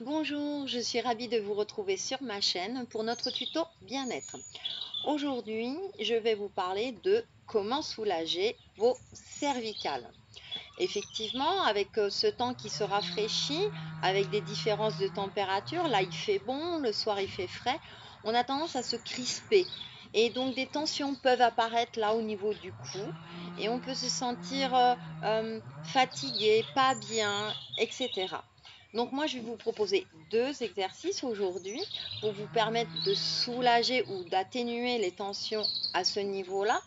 Bonjour, je suis ravie de vous retrouver sur ma chaîne pour notre tuto bien-être. Aujourd'hui, je vais vous parler de comment soulager vos cervicales. Effectivement, avec ce temps qui se rafraîchit, avec des différences de température, là il fait bon, le soir il fait frais, on a tendance à se crisper. Et donc des tensions peuvent apparaître là au niveau du cou et on peut se sentir fatigué, pas bien, etc. Donc moi je vais vous proposer deux exercices aujourd'hui pour vous permettre de soulager ou d'atténuer les tensions à ce niveau-là,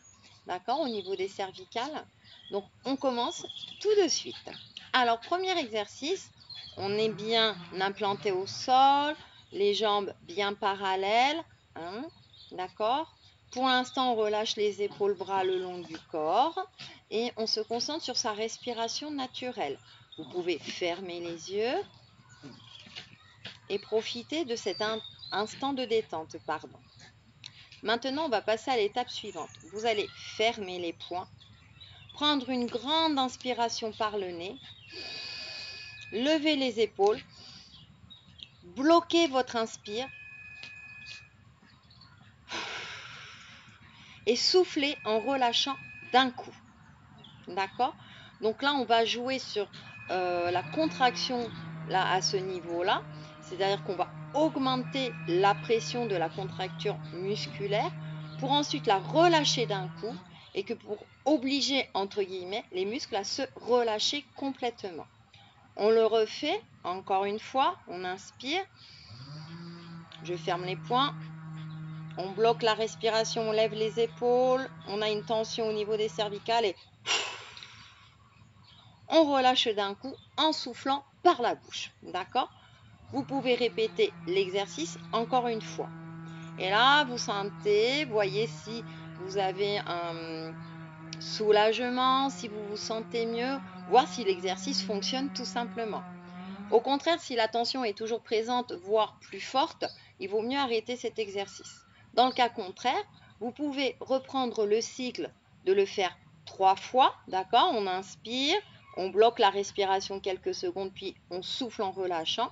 d'accord, au niveau des cervicales. Donc on commence tout de suite. Alors, premier exercice, on est bien implanté au sol, les jambes bien parallèles, hein, d'accord? Pour l'instant, on relâche les épaules, bras le long du corps et on se concentre sur sa respiration naturelle. Vous pouvez fermer les yeux et profiter de cet instant de détente, pardon. Maintenant, on va passer à l'étape suivante. Vous allez fermer les poings, prendre une grande inspiration par le nez, lever les épaules, bloquez votre inspire et soufflez en relâchant d'un coup. D'accord? Donc là, on va jouer sur la contraction là, à ce niveau-là. C'est-à-dire qu'on va augmenter la pression de la contracture musculaire pour ensuite la relâcher d'un coup et que pour obliger, entre guillemets, les muscles à se relâcher complètement. On le refait, encore une fois, on inspire, je ferme les poings, on bloque la respiration, on lève les épaules, on a une tension au niveau des cervicales et on relâche d'un coup en soufflant par la bouche. D'accord? Vous pouvez répéter l'exercice encore une fois. Et là, vous sentez, voyez si vous avez un soulagement, si vous vous sentez mieux, voir si l'exercice fonctionne tout simplement. Au contraire, si la tension est toujours présente, voire plus forte, il vaut mieux arrêter cet exercice. Dans le cas contraire, vous pouvez reprendre le cycle de le faire 3 fois, d'accord? On inspire, on bloque la respiration quelques secondes, puis on souffle en relâchant.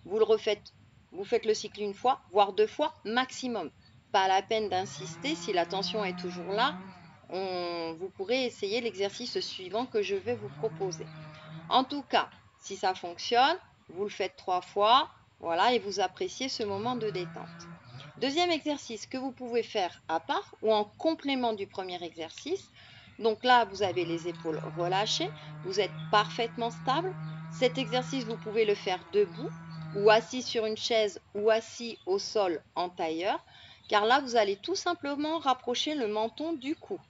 Vous le refaites, vous faites le cycle une fois, voire 2 fois maximum. Pas la peine d'insister, si la tension est toujours là, vous pourrez essayer l'exercice suivant que je vais vous proposer. En tout cas, si ça fonctionne, vous le faites 3 fois, voilà, et vous appréciez ce moment de détente. Deuxième exercice que vous pouvez faire à part ou en complément du premier exercice. Donc là, vous avez les épaules relâchées, vous êtes parfaitement stable. Cet exercice, vous pouvez le faire debout ou assis sur une chaise ou assis au sol en tailleur, car là, vous allez tout simplement rapprocher le menton du cou.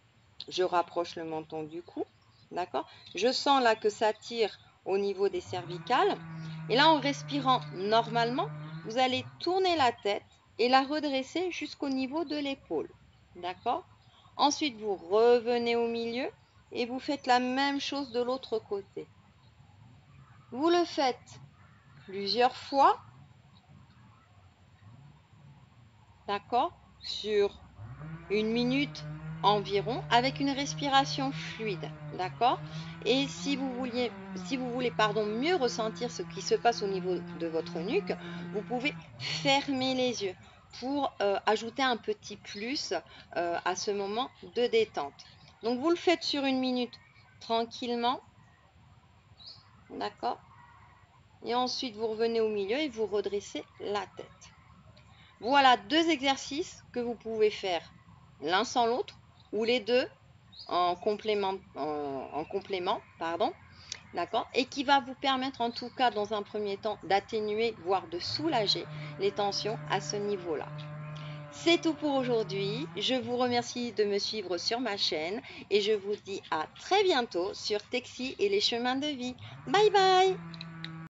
Je rapproche le menton du cou, d'accord? Je sens là que ça tire au niveau des cervicales. Et là, en respirant normalement, vous allez tourner la tête et la redresser jusqu'au niveau de l'épaule, d'accord? Ensuite, vous revenez au milieu et vous faites la même chose de l'autre côté. Vous le faites plusieurs fois, d'accord? Sur 1 minute environ avec une respiration fluide, d'accord? Et si vous voulez mieux ressentir ce qui se passe au niveau de votre nuque, vous pouvez fermer les yeux pour ajouter un petit plus à ce moment de détente. Donc vous le faites sur 1 minute tranquillement, d'accord? Et ensuite vous revenez au milieu et vous redressez la tête. Voilà 2 exercices que vous pouvez faire l'un sans l'autre ou les deux en complément, pardon, d'accord, et qui va vous permettre en tout cas dans un premier temps d'atténuer, voire de soulager les tensions à ce niveau-là. C'est tout pour aujourd'hui. Je vous remercie de me suivre sur ma chaîne et je vous dis à très bientôt sur Texi et les chemins de vie. Bye bye!